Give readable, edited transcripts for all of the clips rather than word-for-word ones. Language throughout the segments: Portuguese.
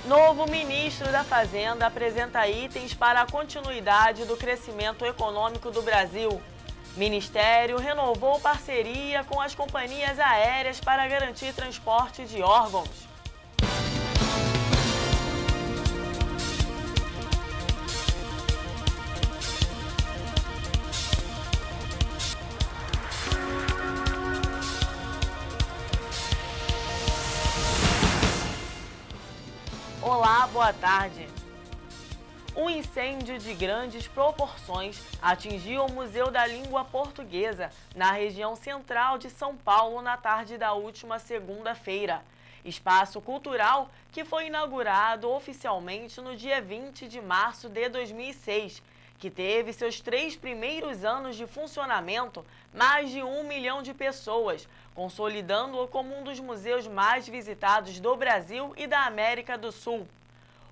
Novo ministro da Fazenda apresenta itens para a continuidade do crescimento econômico do Brasil. Ministério renovou parceria com as companhias aéreas para garantir transporte de órgãos. Olá, boa tarde. Um incêndio de grandes proporções atingiu o Museu da Língua Portuguesa, na região central de São Paulo, na tarde da última segunda-feira. Espaço cultural que foi inaugurado oficialmente no dia 20 de março de 2006, que teve seus 3 primeiros anos de funcionamento, mais de 1 milhão de pessoas, consolidando-o como um dos museus mais visitados do Brasil e da América do Sul.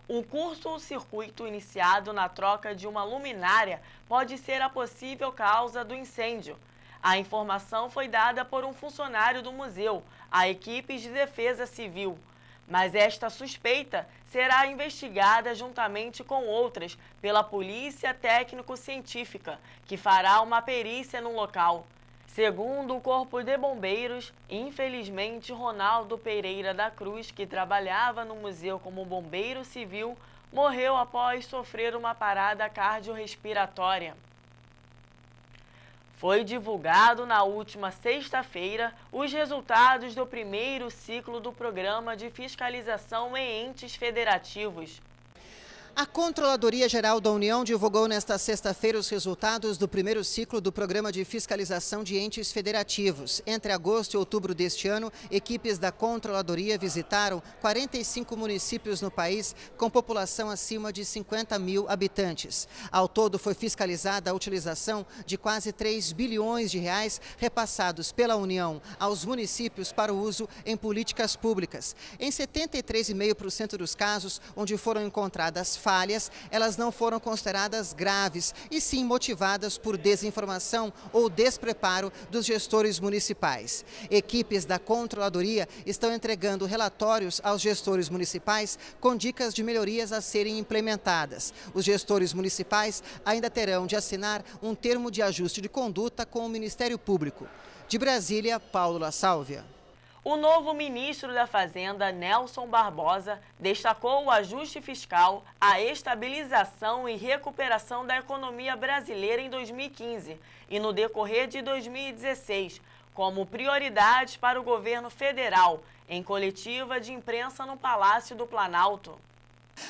O curto-circuito iniciado na troca de uma luminária pode ser a possível causa do incêndio. A informação foi dada por um funcionário do museu, a equipes de defesa civil. Mas esta suspeita será investigada juntamente com outras pela Polícia Técnico-Científica, que fará uma perícia no local. Segundo o Corpo de Bombeiros, infelizmente Ronaldo Pereira da Cruz, que trabalhava no museu como bombeiro civil, morreu após sofrer uma parada cardiorrespiratória. Foi divulgado na última sexta-feira os resultados do primeiro ciclo do Programa de Fiscalização em Entes Federativos. A Controladoria Geral da União divulgou nesta sexta-feira os resultados do primeiro ciclo do Programa de Fiscalização de Entes Federativos. Entre agosto e outubro deste ano, equipes da Controladoria visitaram 45 municípios no país com população acima de 50 mil habitantes. Ao todo, foi fiscalizada a utilização de quase 3 bilhões de reais repassados pela União aos municípios para o uso em políticas públicas. Em 73,5% dos casos onde foram encontradas falhas, elas não foram consideradas graves e sim motivadas por desinformação ou despreparo dos gestores municipais. Equipes da Controladoria estão entregando relatórios aos gestores municipais com dicas de melhorias a serem implementadas. Os gestores municipais ainda terão de assinar um termo de ajuste de conduta com o Ministério Público. De Brasília, Paulo La Sálvia. O novo ministro da Fazenda, Nelson Barbosa, destacou o ajuste fiscal, a estabilização e recuperação da economia brasileira em 2015 e no decorrer de 2016, como prioridades para o governo federal, em coletiva de imprensa no Palácio do Planalto.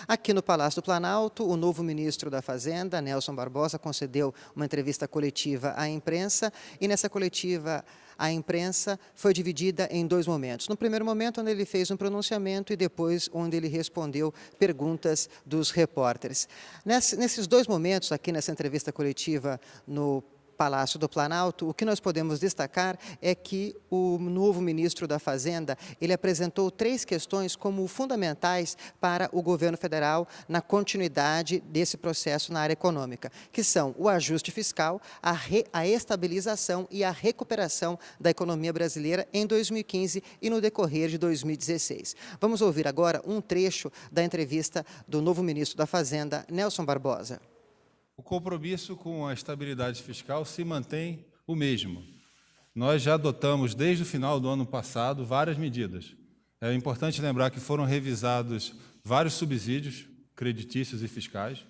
Aqui no Palácio do Planalto, o novo ministro da Fazenda, Nelson Barbosa, concedeu uma entrevista coletiva à imprensa e nessa coletiva a imprensa foi dividida em 2 momentos. No primeiro momento, onde ele fez um pronunciamento e depois onde ele respondeu perguntas dos repórteres. Nesses 2 momentos, aqui nessa entrevista coletiva no Palácio do Planalto, o que nós podemos destacar é que o novo ministro da Fazenda, ele apresentou 3 questões como fundamentais para o governo federal na continuidade desse processo na área econômica, que são o ajuste fiscal, a estabilização e a recuperação da economia brasileira em 2015 e no decorrer de 2016. Vamos ouvir agora um trecho da entrevista do novo ministro da Fazenda, Nelson Barbosa. O compromisso com a estabilidade fiscal se mantém o mesmo. Nós já adotamos, desde o final do ano passado, várias medidas. É importante lembrar que foram revisados vários subsídios creditícios e fiscais,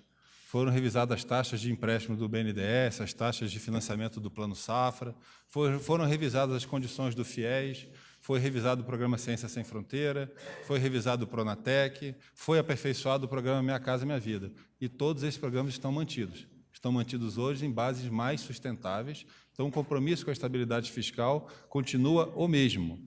foram revisadas as taxas de empréstimo do BNDES, as taxas de financiamento do Plano Safra, foram revisadas as condições do FIES, foi revisado o programa Ciência Sem Fronteira, foi revisado o Pronatec, foi aperfeiçoado o programa Minha Casa Minha Vida. E todos esses programas estão mantidos. Estão mantidos hoje em bases mais sustentáveis. Então, o compromisso com a estabilidade fiscal continua o mesmo.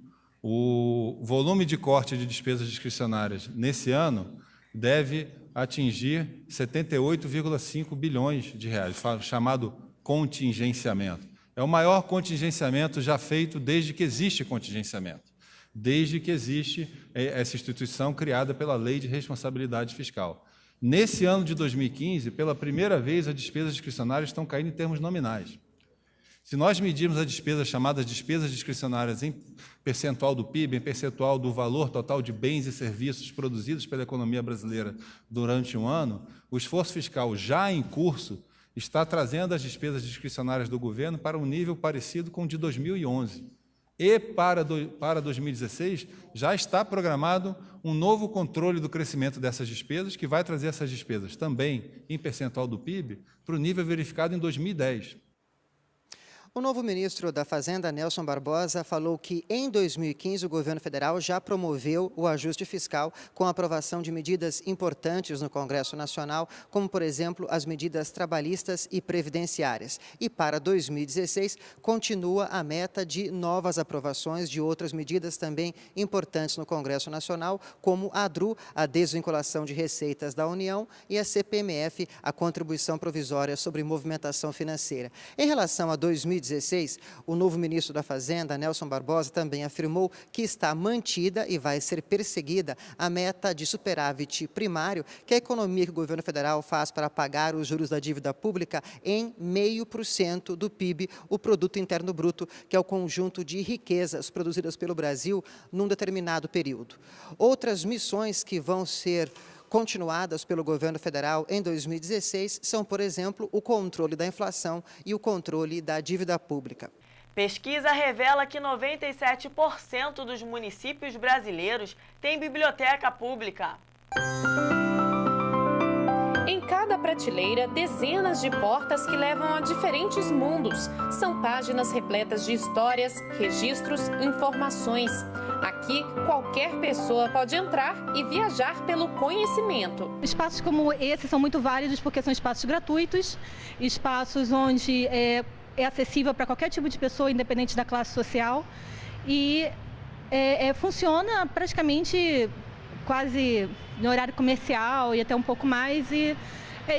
O volume de corte de despesas discricionárias nesse ano deve atingir 78,5 bilhões de reais, chamado contingenciamento. É o maior contingenciamento já feito desde que existe contingenciamento, desde que existe essa instituição criada pela Lei de Responsabilidade Fiscal. Nesse ano de 2015, pela primeira vez, as despesas discricionárias estão caindo em termos nominais. Se nós medirmos as despesas chamadas despesas discricionárias em percentual do PIB, em percentual do valor total de bens e serviços produzidos pela economia brasileira durante um ano, o esforço fiscal já em curso está trazendo as despesas discricionárias do governo para um nível parecido com o de 2011. E para 2016 já está programado um novo controle do crescimento dessas despesas, que vai trazer essas despesas também em percentual do PIB para o nível verificado em 2010. O novo ministro da Fazenda, Nelson Barbosa, falou que em 2015 o governo federal já promoveu o ajuste fiscal com a aprovação de medidas importantes no Congresso Nacional, como, por exemplo, as medidas trabalhistas e previdenciárias. E para 2016 continua a meta de novas aprovações de outras medidas também importantes no Congresso Nacional, como a ADRU, a desvinculação de receitas da União, e a CPMF, a contribuição provisória sobre movimentação financeira. Em relação a 2016, o novo ministro da Fazenda, Nelson Barbosa, também afirmou que está mantida e vai ser perseguida a meta de superávit primário, que a economia que o governo federal faz para pagar os juros da dívida pública em 0,5% do PIB, o Produto Interno Bruto, que é o conjunto de riquezas produzidas pelo Brasil num determinado período. Outras missões que vão ser continuadas pelo governo federal em 2016 são, por exemplo, o controle da inflação e o controle da dívida pública. Pesquisa revela que 97% dos municípios brasileiros têm biblioteca pública. Em cada prateleira, dezenas de portas que levam a diferentes mundos. São páginas repletas de histórias, registros, informações. Aqui, qualquer pessoa pode entrar e viajar pelo conhecimento. Espaços como esse são muito válidos porque são espaços gratuitos, espaços onde é acessível para qualquer tipo de pessoa, independente da classe social. E funciona praticamente quase no horário comercial e até um pouco mais. E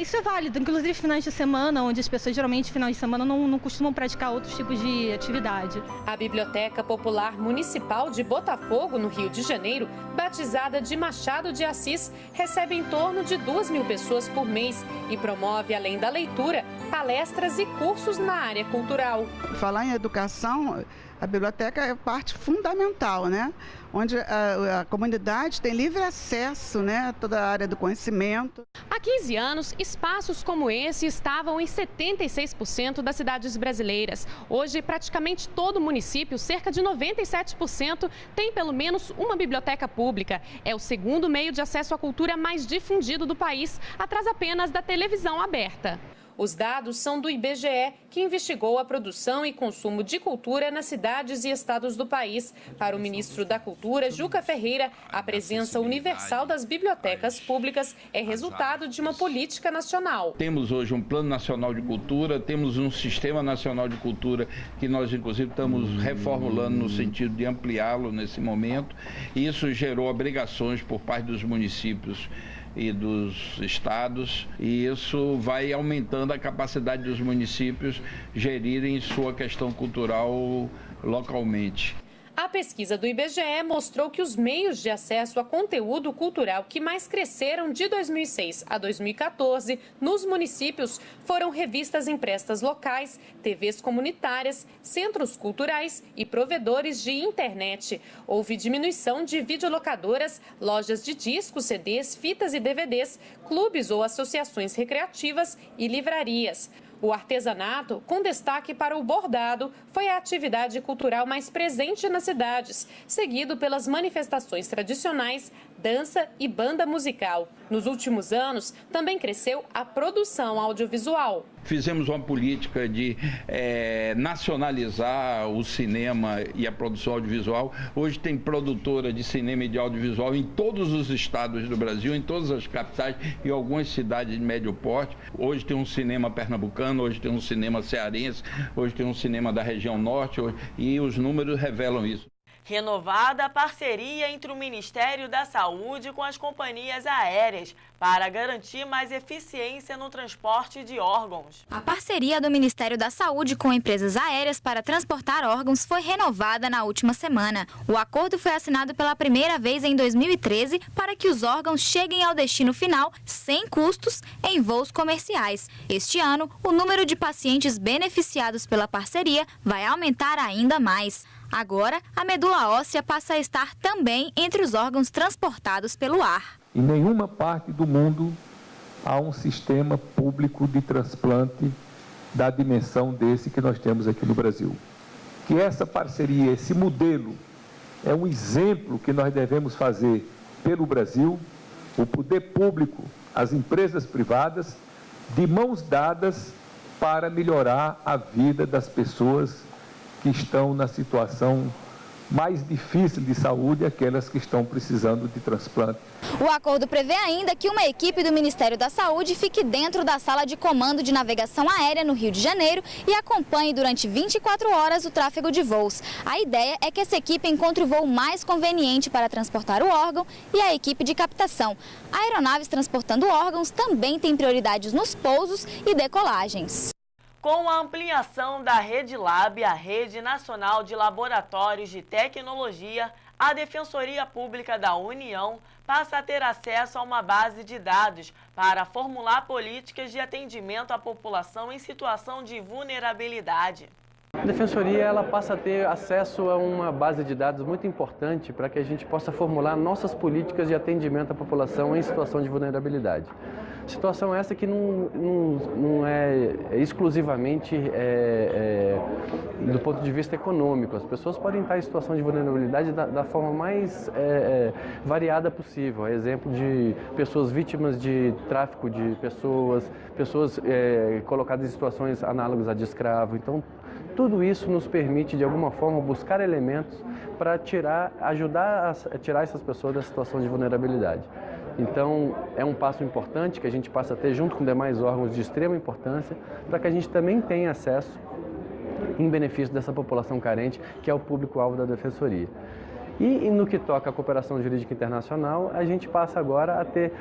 isso é válido, inclusive finais de semana, onde as pessoas geralmente, finais de semana, não costumam praticar outros tipos de atividade. A Biblioteca Popular Municipal de Botafogo, no Rio de Janeiro, batizada de Machado de Assis, recebe em torno de 2.000 pessoas por mês e promove, além da leitura, palestras e cursos na área cultural. Falar em educação, a biblioteca é parte fundamental, né? Onde a comunidade tem livre acesso, né, a toda a área do conhecimento. Há 15 anos, espaços como esse estavam em 76% das cidades brasileiras. Hoje, praticamente todo município, cerca de 97%, tem pelo menos uma biblioteca pública. É o segundo meio de acesso à cultura mais difundido do país, atrás apenas da televisão aberta. Os dados são do IBGE, que investigou a produção e consumo de cultura nas cidades e estados do país. Para o ministro da Cultura, Juca Ferreira, a presença universal das bibliotecas públicas é resultado de uma política nacional. Temos hoje um Plano Nacional de Cultura, temos um Sistema Nacional de Cultura que nós, inclusive, estamos reformulando no sentido de ampliá-lo nesse momento. Isso gerou obrigações por parte dos municípios e dos estados, e isso vai aumentando a capacidade dos municípios gerirem sua questão cultural localmente. A pesquisa do IBGE mostrou que os meios de acesso a conteúdo cultural que mais cresceram de 2006 a 2014 nos municípios foram revistas impressas locais, TVs comunitárias, centros culturais e provedores de internet. Houve diminuição de videolocadoras, lojas de discos, CDs, fitas e DVDs, clubes ou associações recreativas e livrarias. O artesanato, com destaque para o bordado, foi a atividade cultural mais presente nas cidades, seguido pelas manifestações tradicionais, dança e banda musical. Nos últimos anos, também cresceu a produção audiovisual. Fizemos uma política de nacionalizar o cinema e a produção audiovisual. Hoje tem produtora de cinema e de audiovisual em todos os estados do Brasil, em todas as capitais e algumas cidades de médio porte. Hoje tem um cinema pernambucano, hoje tem um cinema cearense, hoje tem um cinema da região norte, e os números revelam isso. Renovada a parceria entre o Ministério da Saúde com as companhias aéreas para garantir mais eficiência no transporte de órgãos. A parceria do Ministério da Saúde com empresas aéreas para transportar órgãos foi renovada na última semana. O acordo foi assinado pela primeira vez em 2013 para que os órgãos cheguem ao destino final sem custos em voos comerciais. Este ano, o número de pacientes beneficiados pela parceria vai aumentar ainda mais. Agora, a medula óssea passa a estar também entre os órgãos transportados pelo ar. Em nenhuma parte do mundo há um sistema público de transplante da dimensão desse que nós temos aqui no Brasil. Que essa parceria, esse modelo, é um exemplo que nós devemos fazer pelo Brasil, o poder público, as empresas privadas, de mãos dadas para melhorar a vida das pessoas que estão na situação mais difícil de saúde, aquelas que estão precisando de transplante. O acordo prevê ainda que uma equipe do Ministério da Saúde fique dentro da sala de comando de navegação aérea no Rio de Janeiro e acompanhe durante 24 horas o tráfego de voos. A ideia é que essa equipe encontre o voo mais conveniente para transportar o órgão e a equipe de captação. Aeronaves transportando órgãos também têm prioridades nos pousos e decolagens. Com a ampliação da Rede Lab, a Rede Nacional de Laboratórios de Tecnologia, a Defensoria Pública da União passa a ter acesso a uma base de dados para formular políticas de atendimento à população em situação de vulnerabilidade. A Defensoria ela passa a ter acesso a uma base de dados muito importante para que a gente possa formular nossas políticas de atendimento à população em situação de vulnerabilidade. Situação essa que não é exclusivamente do ponto de vista econômico. As pessoas podem estar em situação de vulnerabilidade da forma mais variada possível. É exemplo de pessoas vítimas de tráfico de pessoas, pessoas colocadas em situações análogas a de escravo. Então, tudo isso nos permite, de alguma forma, buscar elementos para ajudar a tirar essas pessoas da situação de vulnerabilidade. Então, é um passo importante que a gente passa a ter junto com demais órgãos de extrema importância para que a gente também tenha acesso em benefício dessa população carente, que é o público-alvo da Defensoria. E no que toca à cooperação jurídica internacional, a gente passa agora a ter,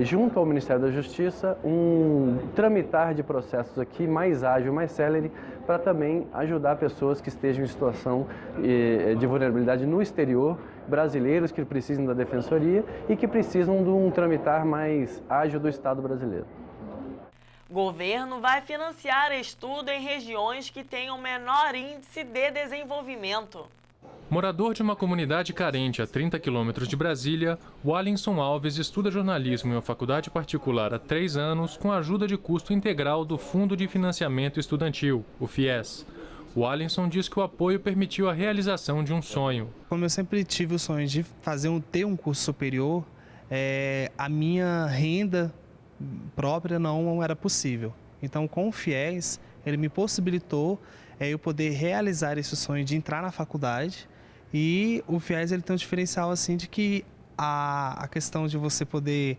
junto ao Ministério da Justiça, um tramitar de processos aqui mais ágil, mais célere, para também ajudar pessoas que estejam em situação de vulnerabilidade no exterior, brasileiros que precisam da Defensoria e que precisam de um tramitar mais ágil do Estado brasileiro. Governo vai financiar estudo em regiões que tenham menor índice de desenvolvimento. Morador de uma comunidade carente a 30 quilômetros de Brasília, Wallinson Alves estuda jornalismo em uma faculdade particular há 3 anos com a ajuda de custo integral do Fundo de Financiamento Estudantil, o FIES. O Wallinson diz que o apoio permitiu a realização de um sonho. Como eu sempre tive o sonho de ter um curso superior, a minha renda própria não era possível. Então, com o FIES, ele me possibilitou eu poder realizar esse sonho de entrar na faculdade. E o FIES ele tem um diferencial assim de que a questão de você poder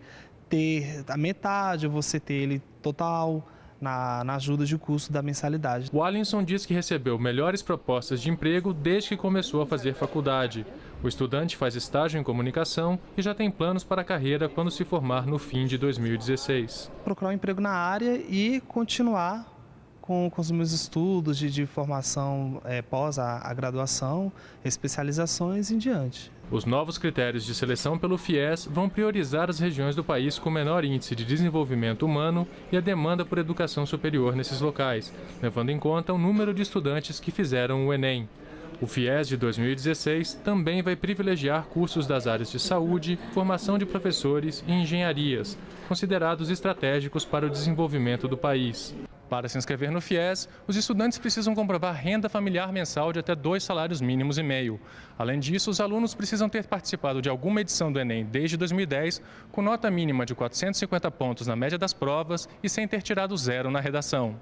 ter a metade, ou você ter ele total na ajuda de custo da mensalidade. O Wallinson diz que recebeu melhores propostas de emprego desde que começou a fazer faculdade. O estudante faz estágio em comunicação e já tem planos para a carreira quando se formar no fim de 2016. Procurar um emprego na área e continuar com os meus estudos de formação pós a graduação, especializações e em diante. Os novos critérios de seleção pelo FIES vão priorizar as regiões do país com menor índice de desenvolvimento humano e a demanda por educação superior nesses locais, levando em conta o número de estudantes que fizeram o Enem. O FIES de 2016 também vai privilegiar cursos das áreas de saúde, formação de professores e engenharias, considerados estratégicos para o desenvolvimento do país. Para se inscrever no FIES, os estudantes precisam comprovar renda familiar mensal de até 2 salários mínimos e meio. Além disso, os alunos precisam ter participado de alguma edição do Enem desde 2010, com nota mínima de 450 pontos na média das provas e sem ter tirado 0 na redação.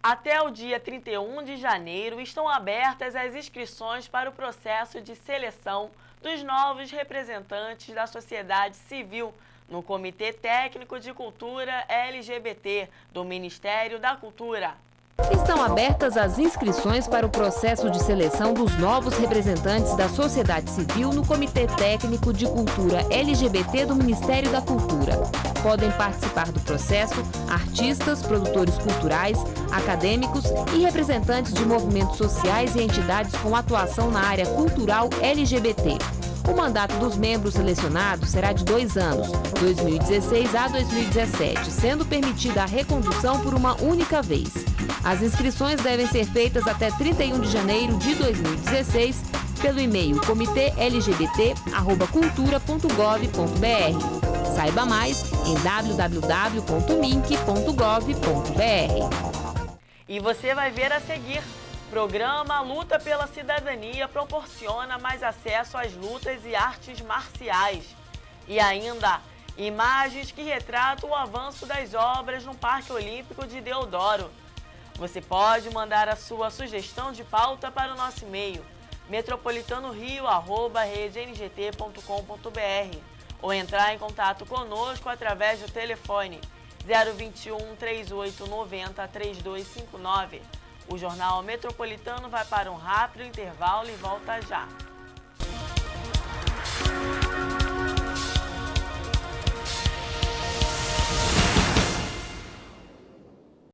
Até o dia 31 de janeiro estão abertas as inscrições para o processo de seleção dos novos representantes da sociedade civil no Comitê Técnico de Cultura LGBT do Ministério da Cultura. Estão abertas as inscrições para o processo de seleção dos novos representantes da sociedade civil no Comitê Técnico de Cultura LGBT do Ministério da Cultura. Podem participar do processo artistas, produtores culturais, acadêmicos e representantes de movimentos sociais e entidades com atuação na área cultural LGBT. O mandato dos membros selecionados será de 2 anos, 2016 a 2017, sendo permitida a recondução por uma única vez. As inscrições devem ser feitas até 31 de janeiro de 2016 pelo e-mail comitê-lgbt@cultura.gov.br. Saiba mais em www.minc.gov.br. E você vai ver a seguir. Programa Luta pela Cidadania proporciona mais acesso às lutas e artes marciais. E ainda, imagens que retratam o avanço das obras no Parque Olímpico de Deodoro. Você pode mandar a sua sugestão de pauta para o nosso e-mail metropolitanorio@redengT.com.br ou entrar em contato conosco através do telefone 021 3890 3259. O Jornal Metropolitano vai para um rápido intervalo e volta já.